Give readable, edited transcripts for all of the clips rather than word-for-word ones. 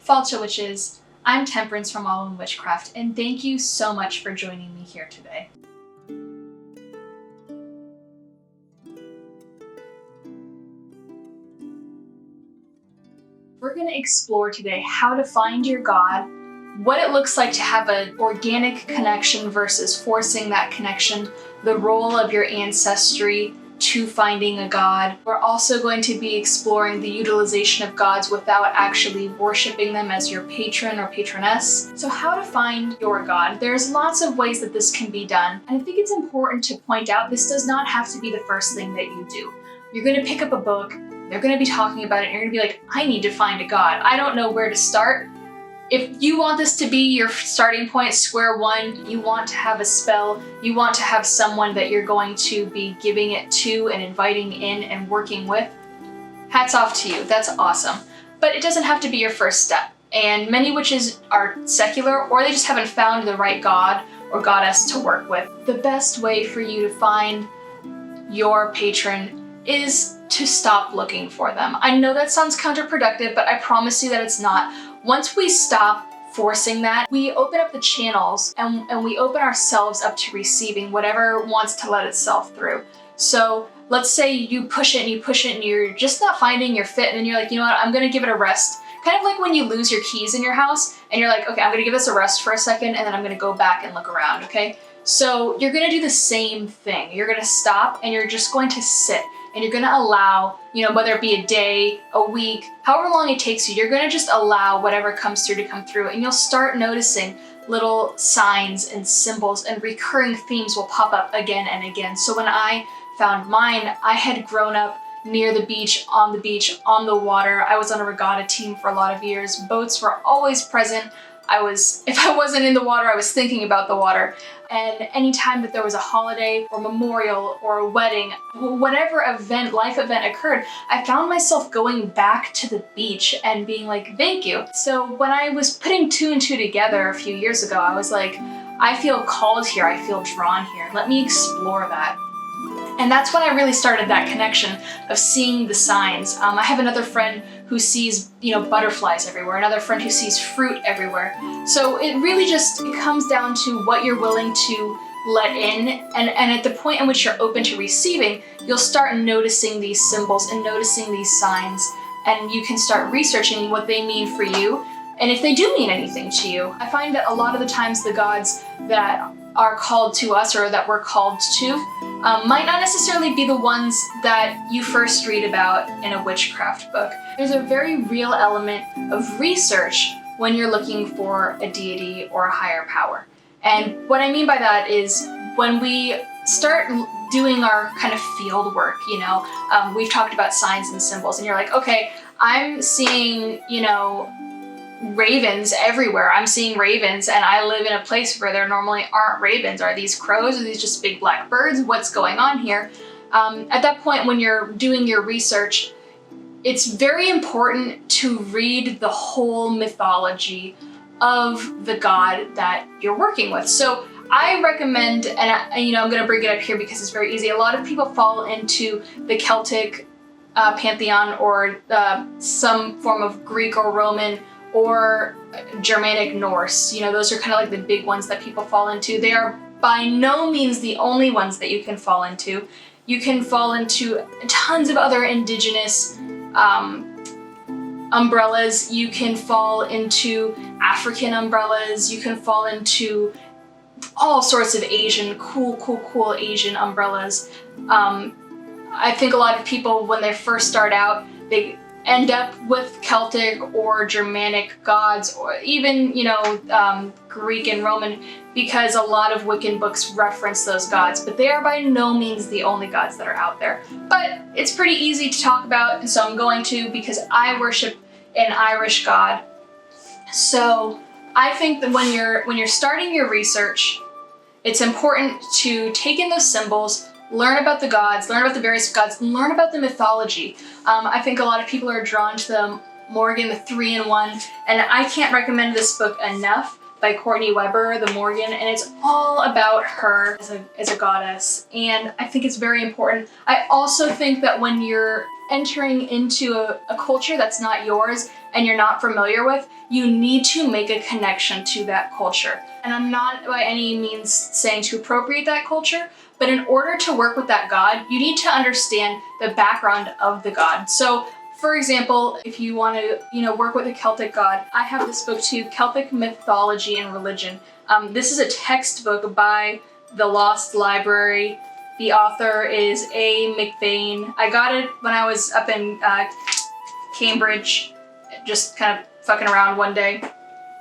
Falcha Witches. I'm Temperance from All in Witchcraft, and thank you so much for joining me here today. We're going to explore today how to find your God, what it looks like to have an organic connection versus forcing that connection, the role of your ancestry to finding a God. We're also going to be exploring the utilization of gods without actually worshiping them as your patron or patroness. So how to find your God. There's lots of ways that this can be done. And I think it's important to point out this does not have to be the first thing that you do. You're going to pick up a book, they're going to be talking about it, and you're going to be like, I need to find a God. I don't know where to start. If you want this to be your starting point, square one, you want to have a spell, you want to have someone that you're going to be giving it to and inviting in and working with, hats off to you, that's awesome. But it doesn't have to be your first step. And many witches are secular, or they just haven't found the right god or goddess to work with. The best way for you to find your patron is to stop looking for them. I know that sounds counterproductive, but I promise you that it's not. Once we stop forcing that, we open up the channels and we open ourselves up to receiving whatever wants to let itself through. So let's say you push it and you're just not finding your fit, and then you're like, you know what, I'm gonna give it a rest. Kind of like when you lose your keys in your house and you're like, okay, I'm gonna give this a rest for a second and then I'm gonna go back and look around, okay? So you're gonna do the same thing. You're gonna stop and you're just going to sit. And you're gonna allow, whether it be a day, a week, however long it takes you, you're gonna just allow whatever comes through to come through, and you'll start noticing little signs and symbols and recurring themes will pop up again and again. So when I found mine, I had grown up near the beach, on the water. I was on a regatta team for a lot of years. Boats were always present. If I wasn't in the water, I was thinking about the water. And anytime that there was a holiday or memorial or a wedding, whatever life event occurred, I found myself going back to the beach and being like, thank you. So when I was putting two and two together a few years ago, I was like, I feel called here, I feel drawn here. Let me explore that. And that's when I really started that connection of seeing the signs. I have another friend who sees, butterflies everywhere, another friend who sees fruit everywhere. So it really it comes down to what you're willing to let in, and at the point in which you're open to receiving, you'll start noticing these symbols and noticing these signs, and you can start researching what they mean for you, and if they do mean anything to you. I find that a lot of the times the gods that are called to us or that we're called to might not necessarily be the ones that you first read about in a witchcraft book. There's a very real element of research when you're looking for a deity or a higher power. And what I mean by that is when we start doing our kind of field work, we've talked about signs and symbols, and you're like, okay, I'm seeing, ravens everywhere. I'm seeing ravens, and I live in a place where there normally aren't ravens. Are these crows? Are these just big black birds? What's going on here? At that point, when you're doing your research, it's very important to read the whole mythology of the god that you're working with. So I recommend, and I'm going to bring it up here because it's very easy. A lot of people fall into the Celtic pantheon or some form of Greek or Roman or Germanic Norse. Those are kind of like the big ones that people fall into. They are by no means the only ones that you can fall into. You can fall into tons of other indigenous umbrellas. You can fall into African umbrellas. You can fall into all sorts of Asian, cool Asian umbrellas. I think a lot of people, when they first start out, they end up with Celtic or Germanic gods, or even, Greek and Roman, because a lot of Wiccan books reference those gods, but they are by no means the only gods that are out there. But it's pretty easy to talk about, and so I'm going to, because I worship an Irish god. So I think that when you're starting your research, it's important to take in those symbols, learn about the gods, learn about the various gods, and learn about the mythology. I think a lot of people are drawn to the Morgan, the 3-in-1, and I can't recommend this book enough, by Courtney Weber, the Morgan, and it's all about her as a goddess, and I think it's very important. I also think that when you're entering into a culture that's not yours and you're not familiar with, you need to make a connection to that culture. And I'm not by any means saying to appropriate that culture, but in order to work with that God, you need to understand the background of the God. So for example, if you want to, work with a Celtic god, I have this book too, Celtic Mythology and Religion. This is a textbook by the Lost Library. The author is A. McVeigh. I got it when I was up in Cambridge, just kind of fucking around one day.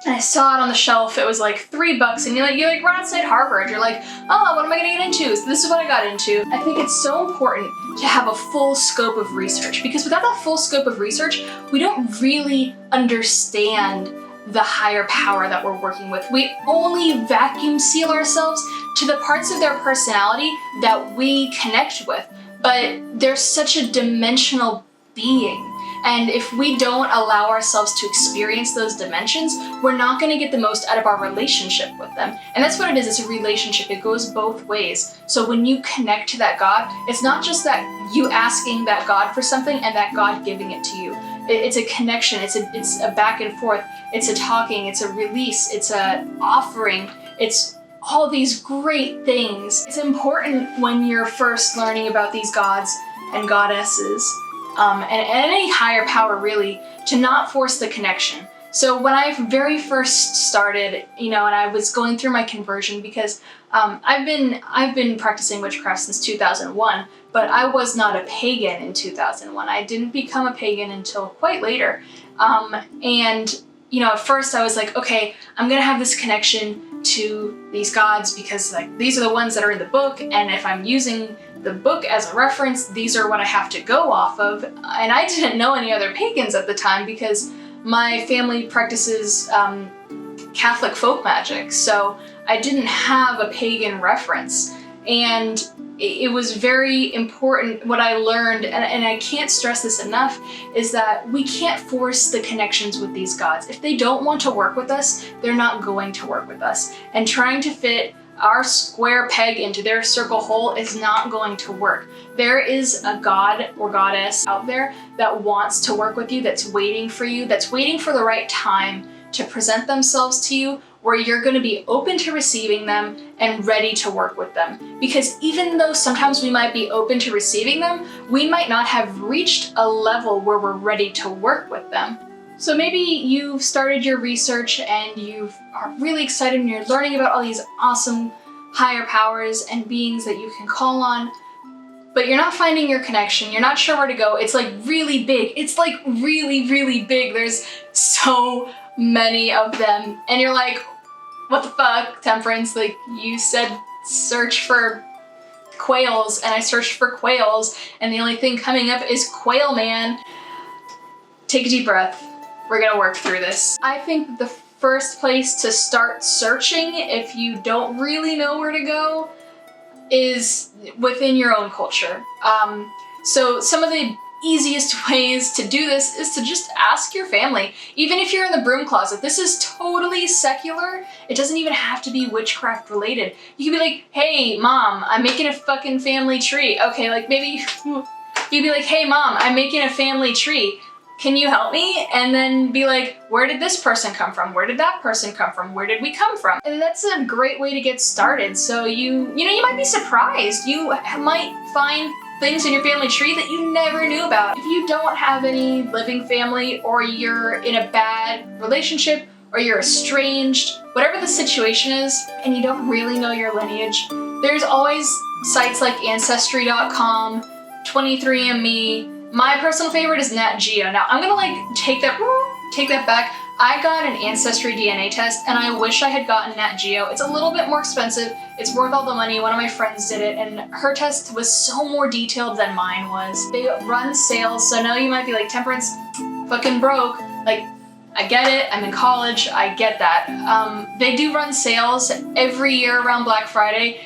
And I saw it on the shelf. It was like $3, and you run outside Harvard. You're like, oh, what am I gonna get into? So this is what I got into. I think it's so important to have a full scope of research, because without that full scope of research, we don't really understand the higher power that we're working with. We only vacuum seal ourselves to the parts of their personality that we connect with, but they're such a dimensional being. And if we don't allow ourselves to experience those dimensions, we're not going to get the most out of our relationship with them. And that's what it is, it's a relationship. It goes both ways. So when you connect to that God, it's not just that you asking that God for something and that God giving it to you. It's a connection, it's a back and forth, it's a talking, it's a release, it's a offering, it's all these great things. It's important when you're first learning about these gods and goddesses, and any higher power really, to not force the connection. So when I very first started, and I was going through my conversion, because I've been practicing witchcraft since 2001, but I was not a pagan in 2001. I didn't become a pagan until quite later. And at first I was like, okay, I'm gonna have this connection to these gods because these are the ones that are in the book, and if I'm using the book as a reference, these are what I have to go off of. And I didn't know any other pagans at the time because my family practices Catholic folk magic, so I didn't have a pagan reference. And it was very important. What I learned, and I can't stress this enough, is that we can't force the connections with these gods. If they don't want to work with us, they're not going to work with us. And trying to fit our square peg into their circle hole is not going to work. There is a god or goddess out there that wants to work with you, that's waiting for you, that's waiting for the right time to present themselves to you, where you're going to be open to receiving them and ready to work with them. Because even though sometimes we might be open to receiving them, we might not have reached a level where we're ready to work with them. So maybe you've started your research and you are really excited and you're learning about all these awesome higher powers and beings that you can call on, but you're not finding your connection. You're not sure where to go. It's really big. It's really, really big. There's so many of them. And you're like, what the fuck, Temperance? You said search for quails, and I searched for quails, and the only thing coming up is Quail Man. Take a deep breath. We're gonna work through this. I think the first place to start searching, if you don't really know where to go, is within your own culture. So some of the easiest ways to do this is to just ask your family. Even if you're in the broom closet, this is totally secular. It doesn't even have to be witchcraft related. You can be like, hey mom, I'm making a fucking family tree. Okay, maybe you'd be like, hey mom, I'm making a family tree. Can you help me? And then be like, where did this person come from? Where did that person come from? Where did we come from? And that's a great way to get started. So you might be surprised. You might find things in your family tree that you never knew about. If you don't have any living family, or you're in a bad relationship, or you're estranged, whatever the situation is, and you don't really know your lineage, there's always sites like Ancestry.com, 23andMe. My personal favorite is Nat Geo. Now I'm gonna take that back. I got an Ancestry DNA test, and I wish I had gotten Nat Geo. It's a little bit more expensive. It's worth all the money. One of my friends did it, and her test was so more detailed than mine was. They run sales, so now you might be like, Temperance, fucking broke. I get it, I'm in college, I get that. They do run sales every year around Black Friday.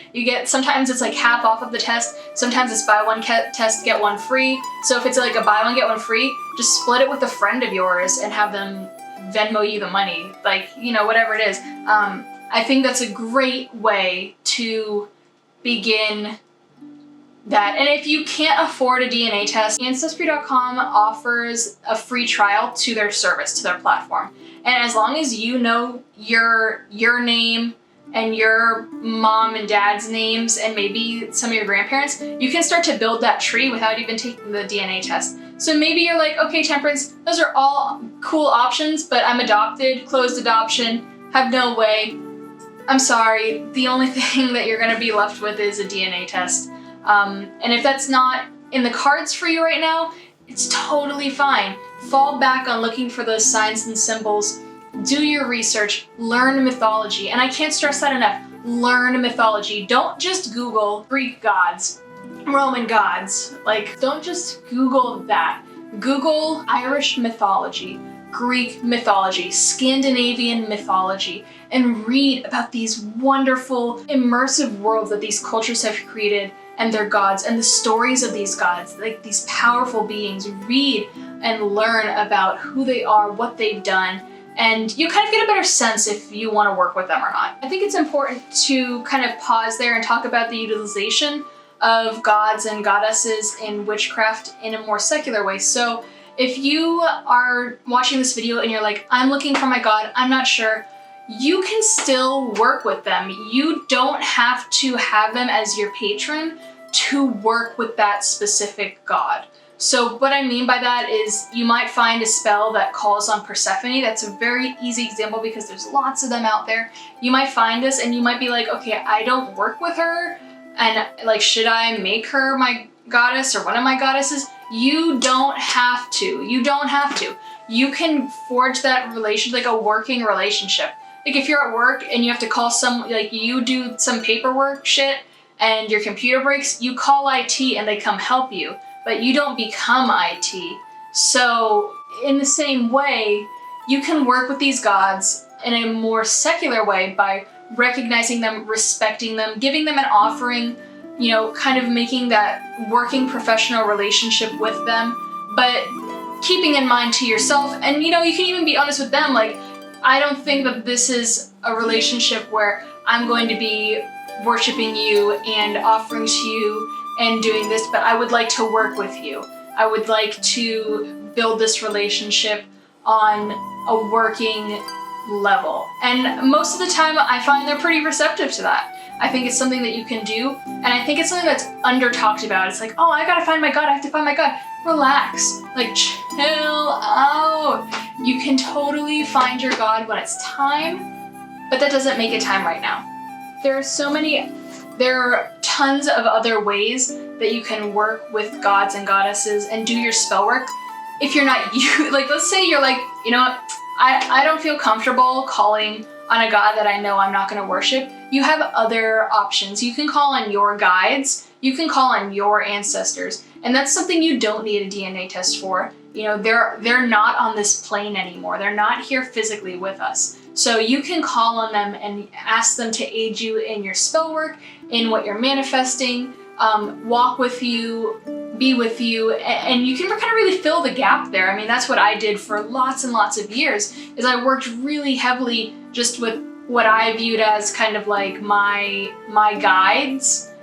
Sometimes it's half off of the test, sometimes it's buy one test, get one free. So if it's a buy one, get one free, just split it with a friend of yours and have them Venmo you the money, whatever it is. I think that's a great way to begin that. And if you can't afford a DNA test, Ancestry.com offers a free trial to their service, to their platform. And as long as you know your name and your mom and dad's names and maybe some of your grandparents, you can start to build that tree without even taking the DNA test. So maybe you're like, okay, Temperance, those are all cool options, but I'm adopted, closed adoption, have no way. I'm sorry, the only thing that you're gonna be left with is a DNA test. And if that's not in the cards for you right now, it's totally fine. Fall back on looking for those signs and symbols. Do your research, learn mythology. And I can't stress that enough. Learn mythology. Don't just Google Greek gods, Roman gods. Like, don't just Google that. Google Irish mythology, Greek mythology, Scandinavian mythology, and read about these wonderful, immersive worlds that these cultures have created and their gods and the stories of these gods, like these powerful beings. Read and learn about who they are, what they've done, and you kind of get a better sense if you want to work with them or not. I think it's important to kind of pause there and talk about the utilization of gods and goddesses in witchcraft in a more secular way. So if you are watching this video and you're like, I'm looking for my god, I'm not sure, you can still work with them. You don't have to have them as your patron to work with that specific god. So what I mean by that is you might find a spell that calls on Persephone. That's a very easy example because there's lots of them out there. You might find this and you might be like, okay, I don't work with her, and like, should I make her my goddess or one of my goddesses? You don't have to. You don't have to. You can forge that relationship, like a working relationship. Like if you're at work and you have to call like you do some paperwork shit and your computer breaks, you call IT and they come help you, but you don't become IT. So in the same way, you can work with these gods in a more secular way by recognizing them, respecting them, giving them an offering, you know, kind of making that working professional relationship with them, but keeping in mind to yourself. And you know, you can even be honest with them, like, I don't think that this is a relationship where I'm going to be worshiping you and offering to you and doing this, but I would like to work with you. I would like to build this relationship on a working level. And most of the time I find they're pretty receptive to that. I think it's something that you can do, and I think it's something that's under talked about. It's like, oh, I gotta find my god, I have to find my god. Relax, like chill out. You can totally find your god when it's time, but that doesn't make it time right now. There are tons of other ways that you can work with gods and goddesses and do your spell work. If you're not, like, let's say you're like, you know what, I don't feel comfortable calling on a god that I know I'm not gonna worship. You have other options. You can call on your guides, you can call on your ancestors, and that's something you don't need a DNA test for. You know, they're not on this plane anymore. They're not here physically with us. So you can call on them and ask them to aid you in your spell work, in what you're manifesting, walk with you, be with you, and you can kind of really fill the gap there. I mean, that's what I did for lots and lots of years, is I worked really heavily just with what I viewed as kind of like my guides,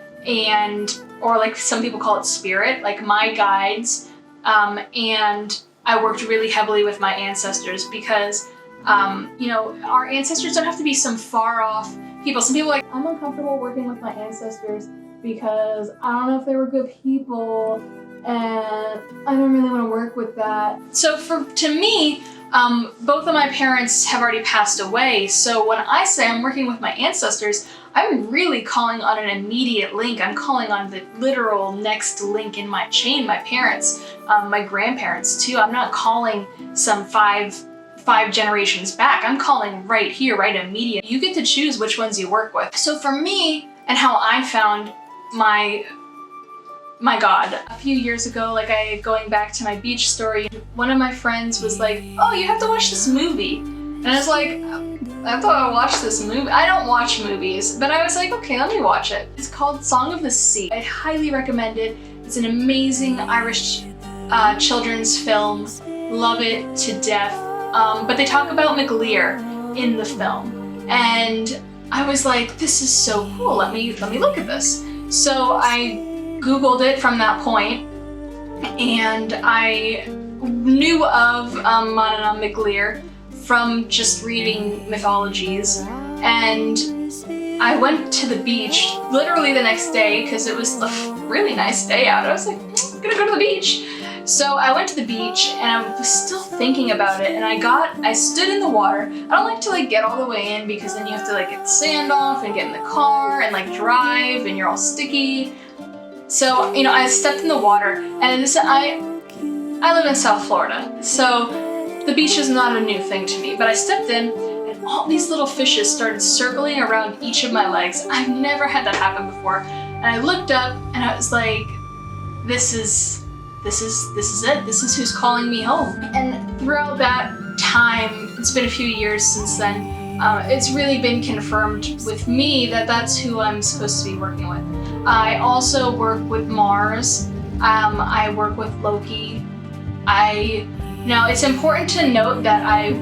or like some people call it spirit, like my guides, and I worked really heavily with my ancestors because, you know, our ancestors don't have to be some far off people. Some people are like, I'm uncomfortable working with my ancestors because I don't know if they were good people and I don't really want to work with that. So to me, both of my parents have already passed away. So when I say I'm working with my ancestors, I'm really calling on an immediate link. I'm calling on the literal next link in my chain, my parents, my grandparents too. I'm not calling some five generations back. I'm calling right here, right immediate. You get to choose which ones you work with. So for me, and how I found my god, a few years ago, like going back to my beach story, one of my friends was like, oh, you have to watch this movie. And I was like, I thought I watched this movie. I don't watch movies, but I was like, okay, let me watch it. It's called Song of the Sea. I highly recommend it. It's an amazing Irish children's film. Love it to death. But they talk about McLear in the film. And I was like, this is so cool. Let me look at this. So I Googled it from that point, and I knew of Manannán mac Lir from just reading mythologies, and I went to the beach literally the next day because it was a really nice day out. I was like, I'm gonna go to the beach. So I went to the beach and I was still thinking about it, and I stood in the water. I don't like to like get all the way in because then you have to like get the sand off and get in the car and like drive and you're all sticky. So, you know, I stepped in the water, and I live in South Florida, so the beach is not a new thing to me, but I stepped in and all these little fishes started circling around each of my legs. I've never had that happen before. And I looked up and I was like, this is it. This is who's calling me home. And throughout that time, it's been a few years since then, it's really been confirmed with me that that's who I'm supposed to be working with. I also work with Mars. I work with Loki. Now it's important to note that I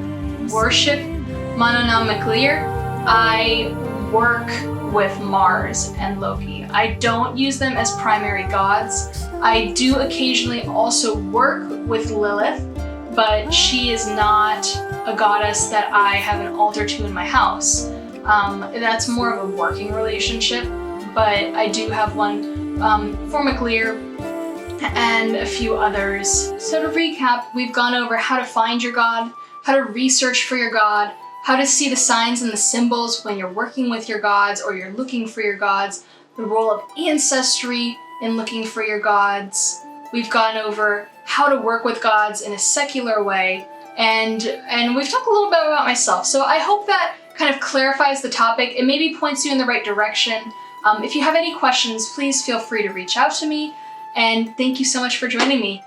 worship Manannán mac Lir. I work with Mars and Loki. I don't use them as primary gods. I do occasionally also work with Lilith, but she is not a goddess that I have an altar to in my house. That's more of a working relationship, but I do have one for mac Lir and a few others. So to recap, we've gone over how to find your god, how to research for your god, how to see the signs and the symbols when you're working with your gods or you're looking for your gods, the role of ancestry in looking for your gods. We've gone over how to work with gods in a secular way, and we've talked a little bit about myself. So I hope that kind of clarifies the topic. It maybe points you in the right direction. If you have any questions, please feel free to reach out to me, and thank you so much for joining me.